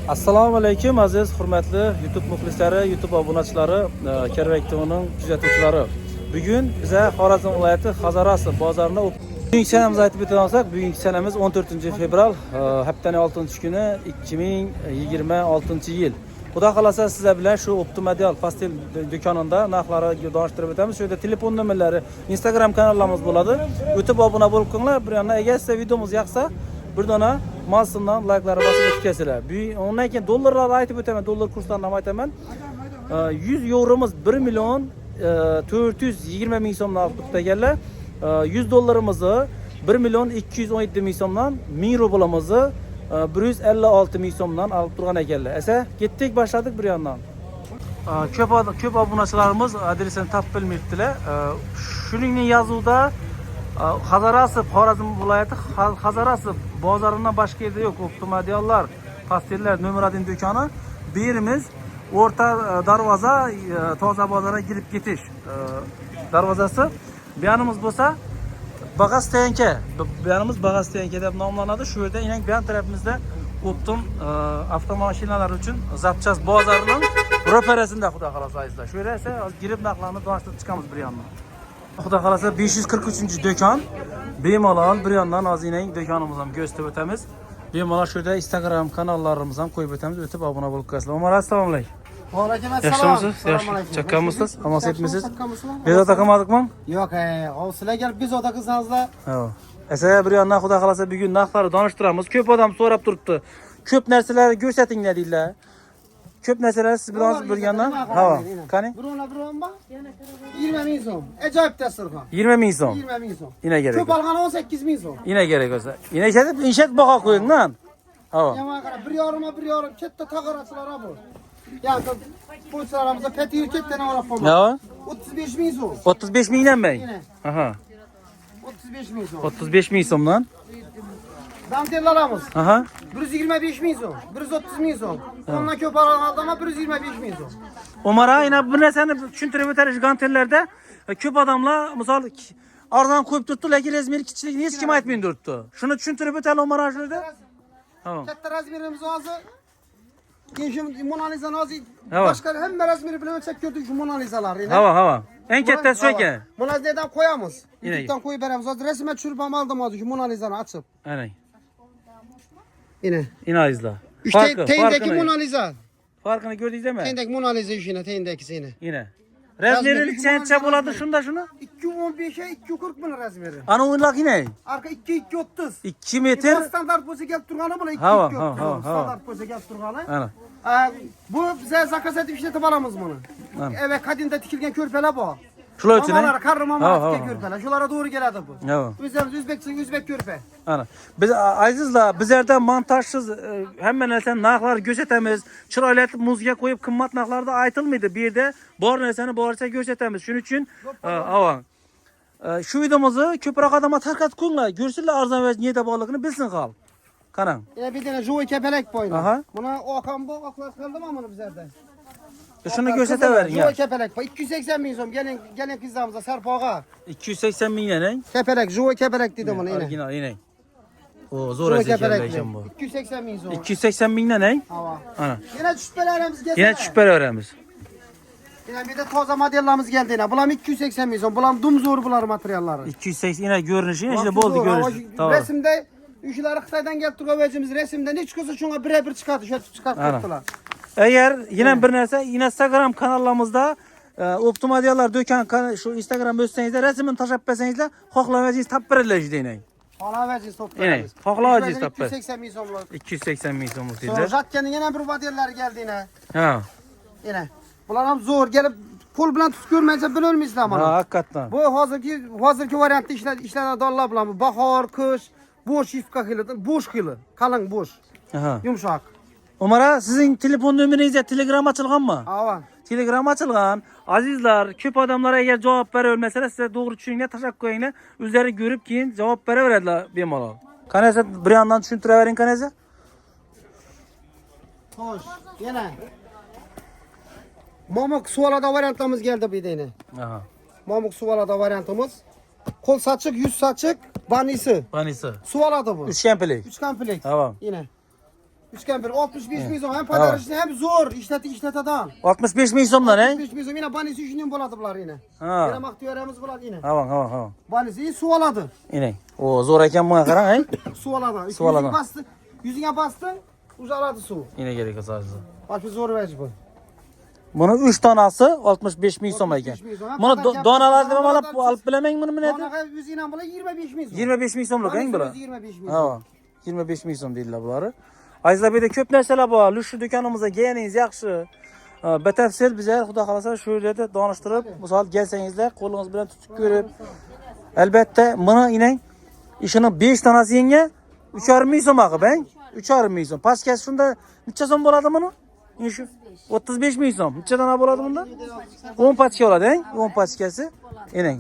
Assalomu alaykum aziz hurmatli YouTube muxlislari, YouTube obunachilari, Kerak TV'ning kuzatuvchilari. Bugun biza Xorazm viloyati Hazorasi bozorida bugungi sanamizni aytib o'tamiz. Bugungi sanamiz 14-fevral, haftaning 6-kuni 2026-yil. Xudo xolasa sizlar bilan shu Optimadial pastel do'konida narxlarni donishtirib o'tamiz. Shu yerda telefon nomerlari, Instagram kanallarimiz bo'ladi. O'tib obuna bo'lib qo'yinglar. Bir yana agar sizga videomiz yoqsa, bir dona masından like'ları basıp etkisiler. Ondan keyin dollarlarni aytib o'taman, dollar kurslarini ham aytaman. 100 euromuz 1 milyon 420 ming so'mdan olib ekanlar. 100 dollarimizni 1 milyon 217 ming so'mdan, 1000 rublimizni 156 ming so'mdan olib turgan ekanlar. Esa ketdik, boshladik bir yandan. Ko'p obunachilarimiz adresini topib bilmayaptilar. Shuningdek yozuvda Hazorasi Xorazm viloyati Hazorasi bozoridan boshqa yerda yo'q. Optimadiallar, pastellar nomer 1 do'koni. Bu yerimiz o'rta darvoza toza bozorga kirib ketish darvozasi. Bu yanimiz bo'lsa Bag'astoyanka. Bu yanimiz Bag'astoyanka deb nomlanadi. Shu yerda inan bu yan tarafimizda Optim avtomashinalar uchun zapchast bozorining ro'parasida xudo xolasa azizlar. Shu yerda esa girib narxlarni donishtirib chiqamiz bir yandan. Xudo xolasa 543-do'kon. Bemalol bir yandan ozining do'konimizni ham ko'rsatib o'tamiz. Bemalol shu yerda Instagram kanallarimizni ham qo'yib o'tamiz. O'tib obuna bo'lib qo'yasizlar. Umar, assalomu alaykum. Va alaykum assalom. Assalomu alaykum. Chaqqanmisiz? Amas etmisiz? Bezovta qilmadikmi? Yo'q, sizlar kelib bezovta qilsangizlar. Ha. Esa bir yandan xudo xolasa bugun narxlarni donishtiramiz. Ko'p odam so'rab turibdi. Ko'p narsalarni ko'rsatinglar deydilar. Ko'p narsalar siz bilan bo'lgandan. Ha, qani? Birovlar bor. 20 ming so'm. Ajoyib dasturxon. 20 ming so'm. 20 ming so'm. Ina kerak. Ko'p olgani 18 ming so'm. Ina kerak bo'lsa. Ina ketib inshat baho qo'yingdan. Ha. Yomon qara, 1,5 katta tog'arachilar bor. Yani po'chalarimizda petir ketdan olib qo'yman. Ha? 35 ming so'm. 35 mingdan mi? Aha. 35 ming so'm. 35 ming so'mdan. Dantellarimiz. Aha. 125 ming so'm, 130 ming so'm. Ondan ko'p olganda 125 ming so'm. Umar ayna bu narsani tushuntirib o'tarish gantellarda ko'p odamlar misol arzon qo'yib turibdi, lekin razmeri kichikligini hech kim aytmaydi turibdi. Shuni tushuntirib o'tali Umar ashulada. Tamam. Katta razmerimiz hozir. Keyin Mona Lisa'ni hozir Hava. boshqa hamma razmeri bilan o'lchab ko'rdik shu Mona Lisa'larni. Ha. Eng kattasi shu ekan. Mona Lisa'dan qo'yamiz. Yine. YouTube'dan qo'yib beramiz. Hozir rasmga tushirib oldim hozir shu Mona Lisa'ni ochib. Ana. Yine. İnayizlar. Teyindeki Mona Lisa. Farkını gördünüz değil mi? Teyindeki Mona Lisa işine, teyindekisini. Yine. Razmeri çençe buladı şunda şunu. 215'e 240 bin razmeri. Ana oyunlak yine. Arka 230. 2 metre. Standart pozu gelip durganı bula 230. Ha. Standart pozu gelip durganı. Ana. Bu bize zakaz edip işletip alamız bunu. Evet, kadinde tikilgen körpeler bu. Şula için. Mamalar, karı mamalar tikilgen körpeler. Şulara doğru geledi bu. Ha. Üzerimiz Üzbek körpe. Ana. Biz azizlar bizlerden montajsız hemen esen narxlar gösteremiz. Çıraylatıb muzga koyup qimmat narxlarda aytılmaydı. Bir de bor narsani boricha gösteremiz. Shuning uchun avan. Shu videomizni ko'proq odamga tarqatib qo'yinglar. Ko'rsinlar arzon va niyada borligini bilsin qol. Qarang. Bir tane joy kepelek boyna. Aha. Buna okan bu oklar kaldırma bunu bizlerden. Shuni ko'rsatavering ya. Joy kepelek. 280 ming so'm. Gelin kızlarımıza Sarpoğa. 280 mingdan. Kepelek, joy kepelek dedim bunu yine. Orijinal yine. O zo'r ekan bu. 280 ming so'm. 280 mingdan. Hava. Ana. Yine şüphelerimiz geldi. Yine şüphelerimiz. Yine bir de toza modellerimiz geldi yine. Bulam 280 ming so'm. Bulam dumzor bular materyalları. 280 yine görünüşü işte boldu görünüş. Tamam. Resimde üşüleri Xitaydan gelip turgavacımız resimde ne çıkıyorsa şuna birebir çıkarttı. Şöyle çıkarttılar. Eğer yine bir narsa Instagram kanalımızda Optimadiallar do'kon şu Instagram o'tsangizlar rasmini tashlab bersangizlar xohlavagingiz topib beriladi deydi. Xohlavagingiz topib beramiz. Xohlavagingiz topib. 280 ming so'mlik. 280 ming so'm deydi. Sonra Jatkanın yine bir modelleri geldi yine. Ha. Yine. Bular ham zo'r gelip pul bilan tutib ko'rmaysa bilolmaysizlar mana. Ha, hakikaten. Bu hozirgi variantda ishlanadi dollar bilan bu bahor, qish, bo'sh yufka xili, bo'sh xili, qalin bo'sh. Aha. Yumshoq. Umara sizin telefon nomeringiz Telegram açılganmı? Ava. Telegram açılgan. Azizlar, ko'p odamlar eğer cevap beravermasa size doğru tushuninglar, tashab qo'yinglar. O'zlari ko'rib keyin javob beraveradilar bemalol. Qanasa bir yandan tushuntiravering qanasa? Xo'sh, yana. Momuk suvalada variantımız geldi bir tane. Aha. Momuk suvalada variantımız. Kol saçık, yüz saçık, banisi. Banisi. Suvalada bu. 3 komplet. 3 komplet. Tamam. Yine. Üçgen bir 65 ming so'm. Hem pazar işini hem zo'r ishlatadigan. 65 ming so'mdan, he? 65 ming so'm. Yine banisi shundan bo'ladi bular yine. Ha. Yana maqtiyaramiz bo'ladi yine. Ha. Banisi suv oladi. Inang. O, zo'r ekan bunga qarang, he? Suv oladi. Suv oladi. Yüzüne bastın, uzaladı su. Yine gerek yok sadece. Bak bir zor verici bu. Bunun 3 tanesi 65 ming so'm ekan. Bunu donalarni ham olib bilaman buni nima Donaga yüzüne bula 25 ming so'm. 25 ming so'mlik eng bular. 25 ming. Ha. 25 ming so'm deydilar bular. Azizlar, bu yerda ko'p narsalar bor. Lushli do'konimizga kelganingiz yaxshi. Batafsil bizga xudo xolasa shu yerda donishtirib, misol kelsangizlar, qo'lingiz bilan tutib ko'rib. Albatta, buni inang ishini 5 tanasi yenga 3,5 ming so'm aqib, he? 3,5 ming so'm. Pastkasi shunda necha so'm bo'ladi buni? Shu 35 ming so'm. Necha dona bo'ladi bunda? 10 patka bo'ladi, he? 10 patkasi. Enang.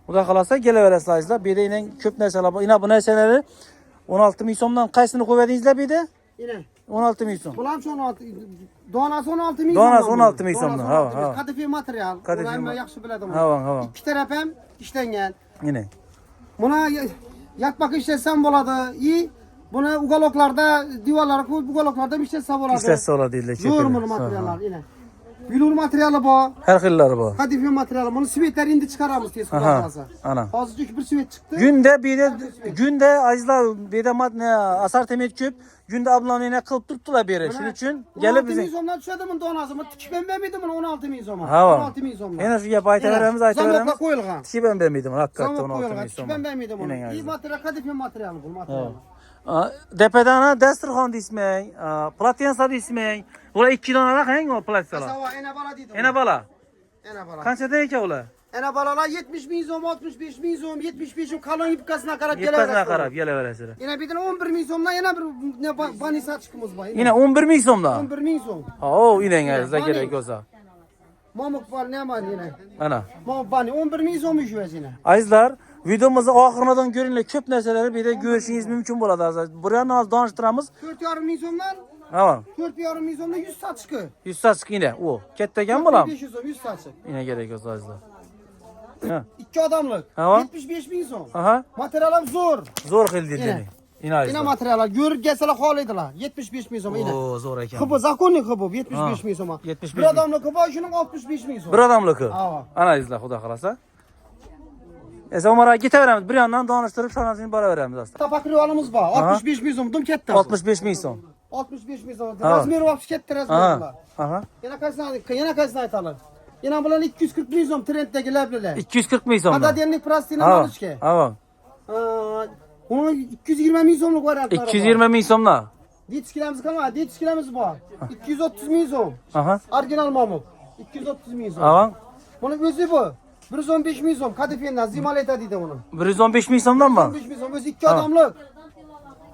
Xudo xolasa kelaverasizlar azizlar. Bu yerda enang ko'p narsalar bor. Ina bu narsalarni 16 ming so'mdan qaysini qo'yadingizlar bu yerda? Ine. 16 ming so'm. Bular 16. Donasi 16 ming so'm. Donasi 16 ming so'mdan. Ha. Kadife material. Ular yaxshi biladi. Ha. İki taraf ham ishlangan. Enang. Buna yatmak işletsem bo'ladi. Buni uголокlarda, divarlara ko'yib uголокlarda ishlatsa bo'ladi. İşletsa bo'ladi deydilar. Zo'r materiallar yine. Bilur materyali bor. Har xillari bor. Kadife materyali. Buni svetlar endi chiqaramiz tez qilamiz. Ana. Hozir bir svet chiqdi. Gunda azizlar bu yerda assortiment ko'p. Gunda ablamlarni qilib turibdilar bu yerda. Shuning uchun kelib 16 bizning ming so'mdan tushadi buni donasi. Buni tikib ham bermaydi buni 16 ming so'm. Ha. 16 ming so'm. Yana shu gap aytaveramiz. Zamoqqa qo'yilgan. Tikib ham bermaydi buni haqiqatdan 16 ming so'm. Tikib ham bermaydi buni. İyi material, kadife materyali bu material. Tepadan dasturxon deysmang, platensa deysmang. Ular 2 donalar hang o platsalar. Sava ena bala deydi. Ena bala. Ena bala. Qanchadan ekan ular? Ena balalar 70 ming so'm, 65 ming so'm, 75 ming kalon ipkasına qarab Ipkasına qarab kelaverasizlar. Yana bir 11 ming so'mdan yana bir bani satışımız var. Yine 11 ming so'mdan. 11 ming so'm. O, inang azizlar kerak bo'lsa. Mamuk var ne var yine? Ana. Mamuk bani 11 ming so'm ish yine. Azizlar, videomizni oxiridan ko'ringlar, ko'p narsalarni bu yerda ko'rishingiz mumkin bo'ladi azizlar. Burani hozir donishtiramiz. 4,5 ming so'mdan Ha. 4,5 ming so'mdan 100 satışkı. 100 satışkı yine. O, katta ekan bo'lam. 500 so'm 100 satışkı. Yine gerek yok azizlar. Ha. 2 adamlık. Ha. 75 ming so'm. Aha. Materialim zo'r. Zo'r xil deydi. Yine Yine azizlar. materiallar görüp gelseler halıydılar. 75 ming so'm yine. O, zo'r ekan. Kıbı zakonnik kıbı 75 ming so'm. 75 Bir adamlık kıbı şunun 65 ming so'm. Bir adamlıkı. Ha. Ana azizlar, xudo xolasa. Esa Umar aka ketaveramiz. Bir yandan donishtirib shonasini boraveramiz aslında. Tapak rivalimiz var. 65 ming so'm. Dım ketdi. 65 ming so'm. 65 ming so'm. Ha. Razmeri vaqti ketdi razmeri. Aha. Yana kaçını aytalım. Yana bulan 240 ming so'm trenddagi lablar. 240 ming so'm. Patadenlik plastina Ha. alışke. Ha. Onu 220 ming so'mlik variantlar. 220 ming so'mdan. Ditskilamiz kalma. Ditskilamiz var. 230 ming so'm. Aha. Orijinal mamuk. 230 ming so'm. Ha. Bunun özü bu. 115 ming so'm. Kadife'nden zimaleta deydi bunu. 115 ming so'mdan mı? 115 ming so'm. Özü 2 adamlık.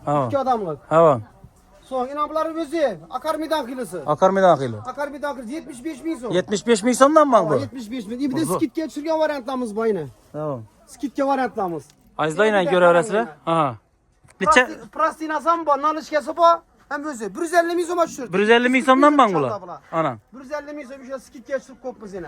Ha. 2 adamlık. Ha. Son inançların özü. Akarmidan kilosu. Akarmidan xili. Akarmidan kilosu 75 ming so'm. 75 ming so'mdan mı bu? 75 ming. Bir de skitke düşürgen variantlarımız var yine. Ha. Skitke variantlarımız. Azizlar ko'raverasizlar. Aha. Necha? Plastinası var, nalışkesi var. Hem özü 150 ming so'm düşürdü. 150 ming so'mdan mı bular? Ana. 150 ming so'm şu skitke düşürüp kopuz yine.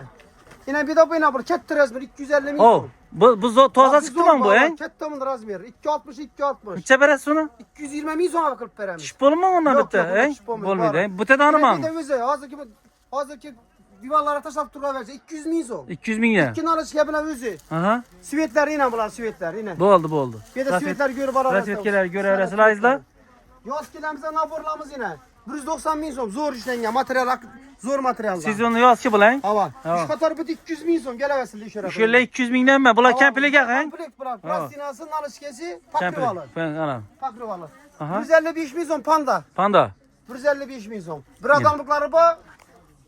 Yine bir de bu yine bir katta razmer 250 ming O, so'm. bu toza çıktı mı bu he? Katta mı razmer? 260 260. Necha berasiz uni? 220 ming so'm qilib beramiz. Ish bo'lmaymi undan Yok, bitta, yok, he? ish bo'lmaydi, Bo'lmaydi, bor. he? Bu tedani Bir mı? de özü hazırki divarlara taşlap turaverse 200 ming so'm. 200 ming ya. İki nalışke bilen özü. Aha. Svetler yine bular svetler yine. Bo'ldi. Bir de svetler görüp alalım. Rasvetkeler ko'raverasizlar azizlar. Yoz kilemizde naborlarımız yine. 190 ming so'm zo'r ishlangan material, zo'r materiallar. Siz uni yozchi bilang. Hava. Ha. Ish qatori bitta 200 ming so'm kelaversin ishora. Shular 200 mingdan mi? Bular kampliga qang? Komplekt bular. Plastinasi, nalishkesi, pakrivalı. Ana. Pakrivalı. Aha. 155 ming so'm panda. Panda. 155 ming so'm. Bir adamlıkları bu.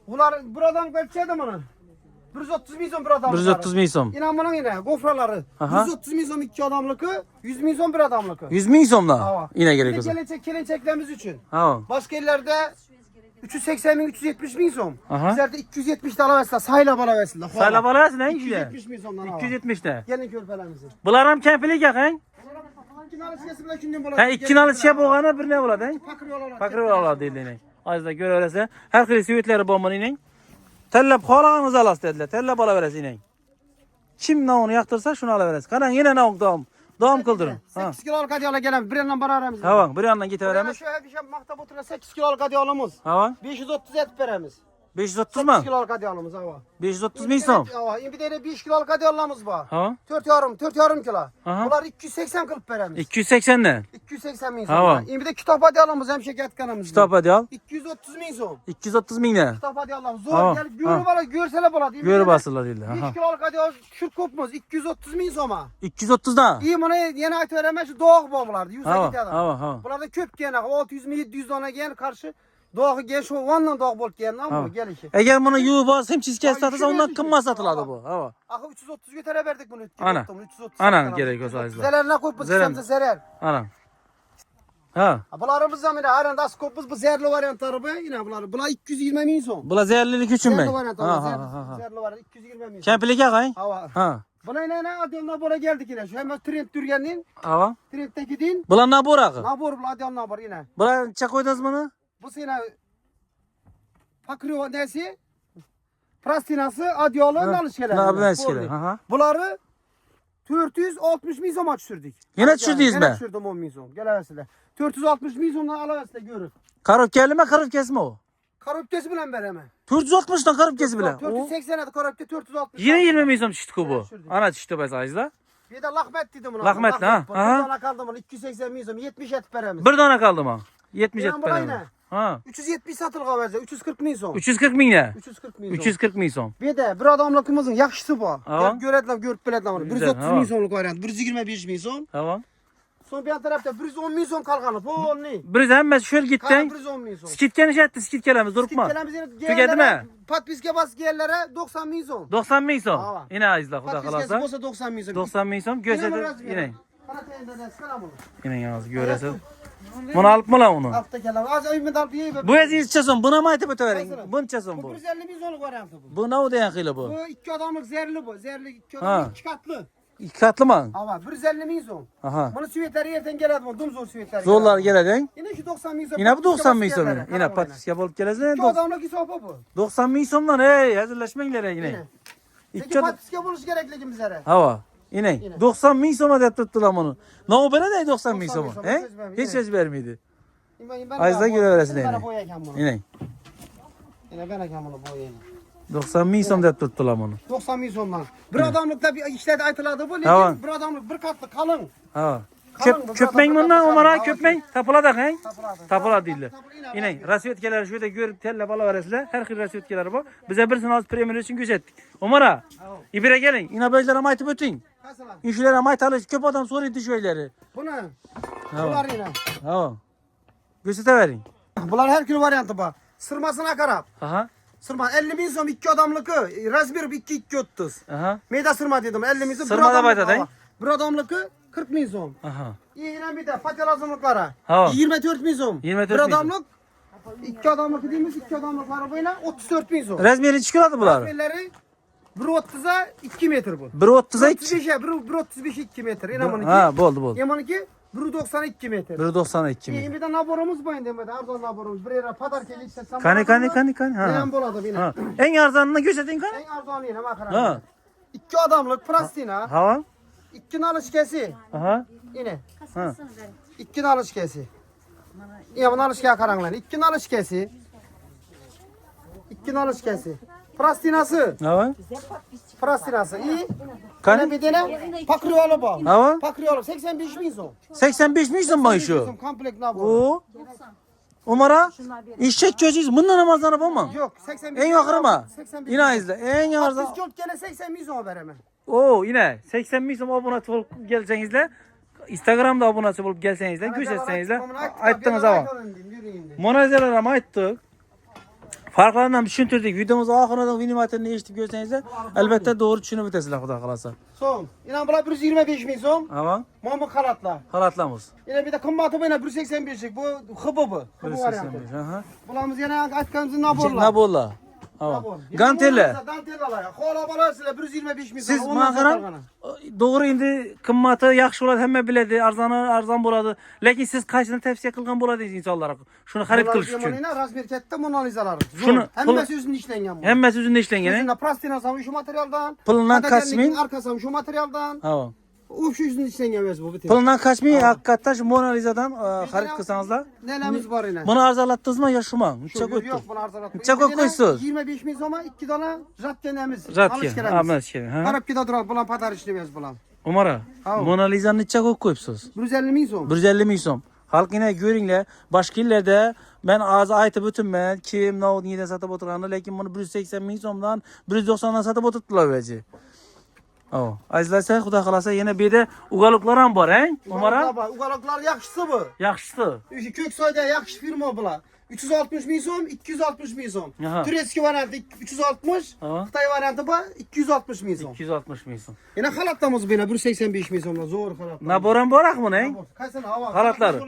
Ular bir adam ölçedi bunu. 130 ming so'm bir adamlıkları. 130 ming so'm. İnan bunun yine gofraları. Aha. 130 ming so'm iki adamlıkı, 100 ming so'm bir adamlıkı. 100 ming so'mdan. Hava. Yine gerek olsa. Kelençeklerimiz için. Ha. Başka illerde 380 ming, 370 ming so'm. Aha. Bizlerde 270 de alaversinler, sayla alaversinler. Saylab olasizlar eng juda. 270 ming so'mdan al. 270 ta. Gelin körpelerimizi. Bular ham kampliga qang? İki nalışkesi bile kimden bo'ladi? Ha, ikki nalishga bo'lgani bir ne bo'ladi, he? Pakrivalar. Pakrival oladi deydilar. Azizlar ko'raverasizlar. Har xil svetlari bor buning. Tanlab xohlagangiz olasiz dedilar. Tanlab olaverasiz ining. Kim navni yoqtirsa shuni olaverasiz. Qarang, yana nav dom. Davam kıldırın. Ha. 8 kiloluk adyola gelen bir yandan bararamiz. Tamam, bir yandan git Buraya veremiz. şu hep işe maktab oturan 8 kiloluk adyolumuz. Tamam. 530 et veremiz. 530 8 mu? kiloluk adyolumuz hava. 530 ming so'm. Bir tane 5 kiloluk adyolumuz var. Tamam. 4,5 kilo. Aha. Bunlar 280 kılıp veremiz. 280 ne? 280 bin Tamam. so'm. Bir de kitap adyolumuz hem şeker kanımız. Kitap hadi al. 230 bin so'm. 230 ming ne? Kitap adyolumuz. Zor Tamam. gel görü Ha. bana görseler болады. Görü basırlar değil. 5 Aha. kiloluk adyol şu kopmuz 230 bin so'ma. 230 da. İyi bunu yeni ayet öğrenmez şu doğu babılardı. 100 Tamam, adam. tamam, tamam. Bunlarda köp gene 600 mi 700 tane gene karşı doğu gel şu vandan doğu bol gene ama Tamam. gel işi. Eğer bunu yuva bas hem çizgi Ha, satırsa işi ondan verdik. kımma satıladı Tamam. bu. Hava. Aha 330 götere verdik bunu. Ana. 330. Anan gerek o sayesinde. Zererine koyup bu Zeren. sistemde zerer. Anam. Ha. Bularımız da mıydı? Aynen das kopuz bu zerli varyantları bu. Yine bunlar. Bunlar 220 bin son. Bula zehirlilik için mi? Zerli Ha varyantları. ha ha. ha. Zerli varyantı 220 bin son. Kempilik yakayın. Hava. Ha. Buna ne adamlar buraya geldik yine. Şu hemen trend dürgenin. Hava. Trendteki din. Bula ne burakı? Nabor bu adamlar var yine. Bula çak koydunuz bunu? Bu sene Pakrio nesi? Prastinası, adyolu, nalışkeler. Ne yapıyorsun şeyler? Ha ha. Bunları 460 bin son sürdük. Yine düşürdünüz Yine mi? düşürdüm 10 bin son. Gel evesile. 460 bin sondan alıversin görür. Karıp geldi mi karıp kesme o? Karöptesi bilen vereme. 460'dan karıp kesi bile. O 480 adı karöpte 460. yine 20 milyon düştü bu. Evet, düşürdük. Ana düştü be sayızda. Bir de lahmet dedim buna. Lahmet, ha, Bir aha. tane kaldı bana 280 bin son 70 et veremiz. Bir tane kaldı mı? 70 Ulan et bu da benim. yine. Ha. 370 satılık vereceğiz. 340 bin son. 340 bin ne? 340 bin son. 340 bin son. Bir de bir adamlıkımızın yakışısı bu. Tamam. Göretler, görüp biletler. Güzel, 130 tamam. bin sonluk variant. 125 bin son. Tamam. Son bir tarafta 110 bin son kalkanı. Bu ne? Bir hemen şöyle gittin. 110 bin son. Skitken iş etti skitkelemiz durukma. Tükedi mi? Patpiske bas yerlere 90 bin son. 90 bin son. Tamam. Yine azizle kuda Patpiskesi kalasa. olsa 90 bin son. 90 bin son. Gösterdi. Yine. Karatayında da selam olur. Yine yalnız görese. Bunu alıp mı lan onu? Altta kelam. Az evimde alıp yiyin. Bu eziz çeson. Buna mı aytıp öteverin? Nasıl? Bunu çeson Bu bu. 150 bin sonluk variantı bu. Bu ne o diyen kıyla bu? Bu iki adamlık zerli bu. Zerli iki Ha. adamlık iki katlı. İki katlı mı? Hava 150 bin son. Aha. Bunu süvetleri yerden geledi bu. Dumzor süvetleri. Zorlar geledin. Yine şu 90 bin son. Yine bu 90 bin patpiske son. bas yerlere, Yine karavana. patiske bolup gelesine. İki adamlık iki sopa bu. 90 bin son lan. Hey hazırlaşmayınlar yine. Yine. İki Peki patiske buluş gerekli bizlere. Hava. Yine. Yine. 90 bin soma da tuttular bunu. Ne o böyle de 90 bin 90 bin soma. soma, He? söz vermedi, Hiç yine. söz vermedi. Ben Ayızda göre veresin yine. yani. Ben boyayacağım bunu. Yine. Yine ben hakem bunu boyayayım. 90 bin som da tuttular bunu. 90 bin sondan. Bir adamlıkta bir işlerde aytıladı bu. Tamam. Lekin bir adamlık bir katlı kalın. Ha. Kalın bu, Köpmen burada bundan kalın. Omar Hava köpmen tapıla da he? Tapıla. Tapıla değil. Tapıla Yine rasiyetkeler şöyle görüp telle bala veresler. Her hil rasiyetkeler bu. Bize bir sınav premier için güç ettik. Omar'a. İbire gelin. Yine bözlere maytı bütün. Kasalar. İşlere mayt alış. Köp adam soru düşüyorları. Bu ne? Tamam. Bunlar yine. Ha. Gösterite verin. Bunlar her kilo varyantı bak. Sırmasına karab. Aha. Sırma 50 bin son 2 adamlıkı. Raspberry 2 30. Aha. Meyda sırma dedim 50 bin son. Sırma da bayda değil. Bir adamlıkı 40 bin son. Aha. Yine bir de patel azınlıklara. Ha. 24 bin son. 24 Bir bin son. adamlık 2 adamlık dediğimiz 2 adamlık arabayla 34 bin son. Resmiyeli çikolata bunlar. Raspberry'leri 1.30'a 2 metre bu. 1.30'a 2. 1.35'e 1.35 2 metre. Yamanınki. Ha boldu boldu. Yamanınki 1.92 metre. 1.92 mi? Bir de naborumuz boyun demedi. Ardan naborumuz. Bir yere padar keli işte. Kani. Ha. Ben boladım yine. Ha. En arzanına gösterdin kan? En ardan yine makara. Ha. 2 adamlık plastina. Ha. 2 nalış kesi. Aha. Yine. Ha. 2 nalış kesi. İyi bu nalış kesi karanlar. 2 nalış kesi. 2 nalış kesi. Plastinası. Ha. Plastinası. İyi. Kan? Bir tane pakriyolu bu. Ha. Pakriyolu 85 bin son. 85 misin maaşı? Komplek nabor. O. Umar'a işçek çözüyoruz. Bundan namazlarına bakma. Yok 85. En yukarı mı? 85. Yine izle. En yukarı. Biz çok gene 80 bin son veremem. Oo yine 80 misin abone olup gelsenizle. Instagram'da abone olup gelsenizle, güç etsenizle. Ayttınız ama. Monazelere ama ayttık. Farklarından düşündürdük. Videomuzu ahırına vinimatını değiştirip görsenizle. Elbette doğru düşünüp bitesizler Xuda kalasa. Son. İnan bula 125 bin son. Ama Mamuk kalatla. halatlamız. Yine bir de kımbatı bana 185'lik. Bu hıbı. Hıbı var yani. 185. Aha. Bulamız yine atkanızın naborla. Nabolla. Ama Gantelle. Dantellalar. Kola balasıyla 125 bin son. Siz mağara doğru indi kımmatı yaxşı oladı hemme biledi arzan boladı. Lakin siz kaçını tavsiye kılgan boladınız insanlara. Şunu xarid kılış üçün. Yine Razmerket'te Mona Lisa'lar. Şunu- Hemme sözünün işlengen bu. Hemme sözünde işlengeni. Sözünde plastina şu materyaldan. Pılından Patatenlikin kasmin. arkası şu materyaldan. Tamam. O şu yüzün içinden gelmez bu. Bitir. Pulundan kaçmıyor. Hakikaten şu Mona Lisa'dan harit kılsanızlar. Nelemiz var yine? Bunu arızaladınız mı ya şu mu? Çok Yok öttü. bunu arzalatma. Çok kokuyorsunuz. 25 milyon ama 2 tane ratkenemiz. Ratke. Ahmet şey. Ha. Arap gida durar bulan patar işlemez bulan. Umara. Ha. Mona Lisa'nın içe koku koyupsuz. 150 milyon. 150 milyon. Halk yine görünle başka illerde ben ağzı aytıp ötüm ben kim ne oldu neden satıp oturanı lakin bunu 180 milyondan 190'dan satıp oturttular veci. O. Azizlerse Xudo xolasa yana bu yerda ugalıklar ham bor, he? Umara. Ugalıklar yaxşısı bu. Yaxshisi. Köksoyda yaxşı firma bular. 360 milyon, 260 milyon. Aha. Tureski variantı 360, Aha. Xitay variantı bu 260 milyon. 260 milyon. Yine halattamız bina 185 milyonla zor halat. Naboran borak mı ne? Kaysana hava. Halatları.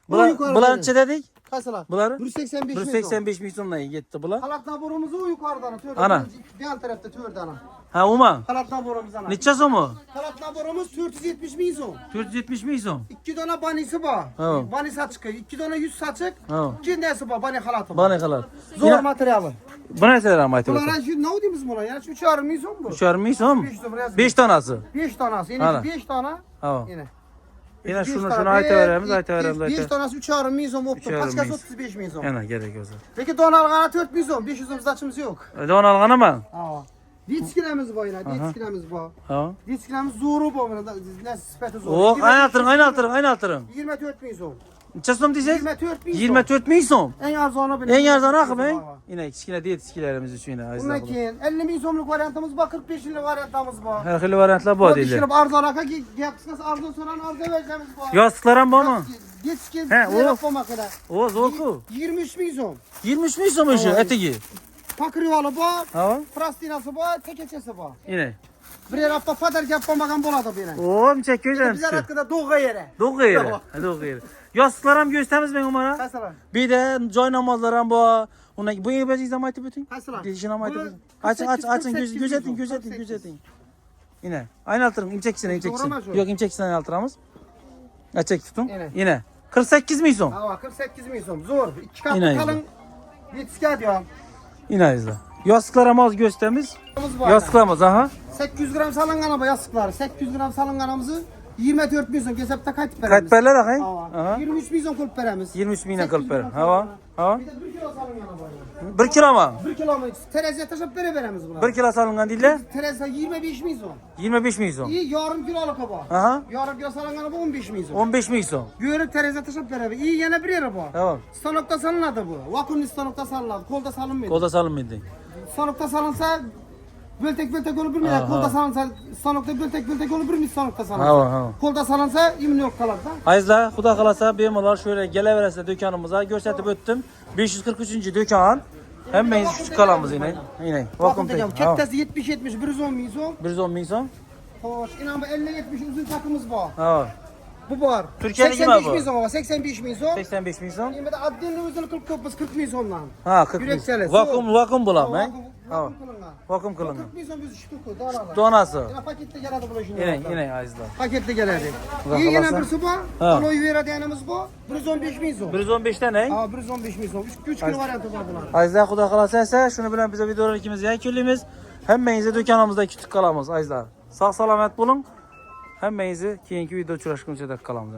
Bu Bular neçe dedik? Kaysana. Bular 185 milyon. 185 milyondan gitti bular. Halat naborumuzu o yukarıdan. Ana. Diğer tarafta tövbe ana. Ha uma. Halat naborumuz ana. Neçe somu? Halat naborumuz 470 milyon. 470 milyon. 2 tane banisi var. Ha. Bani saçık. 2 tane yüz saçık. Ha. 2 nesi var bani halatı var. Bana kalar. Zor materyali. Bu ne kadar ama aytıyor? Bunlar şu ne ödeyimiz buna? Yani 3,5 milyon bu. 3 milyon. Beş de buraya 5 tanesi. 5 tanesi. Ana. Yine 5 tane. Ha. Yine. Yine Beş şunu tane. aytıveremiz, 5 tanesi 3,5 milyon oldu. 3,5 Kaçka milyon. 35 milyon. Yana gerek yok. Peki donalgana 4 milyon. 500'ümüz açımız yok. Don alğana mı? Ha. Ditskilemiz var yine. Ditskilemiz var. Ha. Ditskilemiz zoru bu. Ne sıfatı zoru. Oh, aynaltırın. 24 milyon. Neçe som diyeceğiz? 24 milyon. 24 milyon. En arzanı benim. En yarzanı akı be. Yine kichkina diyetskilerimiz için yine Bundan azizlar. keyin 50 milyonluk variantımız var, 45 milyon variantımız var. Her xil variantlar bor deydi. Düşünüp arzanaka ki yapsınız arzon soran arza vereceğimiz var. Yostiqlar ham bormi? Ditski He, o. zeraf olmakla. O zo'rku. 23 milyon. 23 milyon shu etigi. Pakrivalı var, Ha? plastinası var, tekeçesi var. Yine. Bir hafta fadar yapmagan boladı beni. O çek Bizler gözlerim. hakkında doğu yere. Doğru yeri. Doğru yeri. Yostiqlar ham gösteramiz men umara. Kaçsalar? Bir de joy namozlar ham bor. Uni bu yerga zaman aytib o'ting. Kaçsalar? Deyishini ham aytib Bu o'ting. Açın 48 gözeting, milyon. gözeting. Yine. Aynaltırın, imchekisini. Doğru mu şu? Yok imchekisini aynaltıramiz. Açık tutun. Yine. Yine. 48 milyon. Hava 48 milyon. Zor. İki katlı İnayız. kalın. Ditski diyor. Yine izle. Yostiqlar ham az gösteramiz. Var. Yostiqlarimiz aha. 800 gram salıngan ama yastıkları. 800 gram salınganımızı 24 milyon kesepte kayıt veremiz. Kayıtberler akay. Hava. Aha. 23 milyon kulüp veremiz. 23 milyon 800 kılıp ver. gram Hava. Hava. Bir de 1 kilo salıngan var. 1 kilo mu? 1 kilo mu? Tereziye taşıp veremiz buna. 1 kilo salıngan değil. Tereziye 25 milyon. 25 milyon. İyi yarım kiloluk hava. Aha. Yarım kilo salınganı bu 15 milyon. 15 milyon. Görüp tereziye taşıp veremiz. İyi yine bir yere bu. Tamam. Stanokta salınladı bu. Vakumlu stanokta salınladı. Kolda salınmıyor. Kolda salınmaydı. Stanokta salınsa böltek olur bir mi? Aha. Kolda salınsa stanokta böltek olur bir mi? Stanokta salınsa. Hava. Kolda salınsa imin yok kalır da. Azizlar, Xudo xolasa bemalol şöyle gelaverasizlar do'konimizga ko'rsatib o'tdim. 543 do'kon. Hammangiz kuchib qolamiz yine. Yine. Vakum Vakum tekam. Kettesi 70 110 milyon. 110 ming so'm. Hoş. İnan bu 50-70 uzun takımız var. Ha. Bu var. Türkiye'deki mi 85 bu? milyon var. 85 milyon. 85 ming so'm. Şimdi de adliyenin özünü 40 milyondan. Ha, 40 ming. Yürekseli, Vakum bulam, he? Ha. Vakum kılınga. Vakum qilingan. 40 milyon biz ştuku. Dağlarlar. Donasi. Yine pakette geladi bu şimdi. Yine azizlar. Pakette geladi. Xudo İyi yine xolasa. birisi bu. Ha. Aloe vera diyenimiz bu. 115 milyon. 115 dan, he? Ha 115 milyon. 3 kilo variantı var bunlar. Azizlar, Xudo xolasa esa shuni bilan biz videolarimizni yakunlaymiz. Hammangizni do'konimizda kutib qolamiz, azizlar. Sog' salomat bo'ling. Hammangizni keyingi video uchrashguncha deb qolamiz.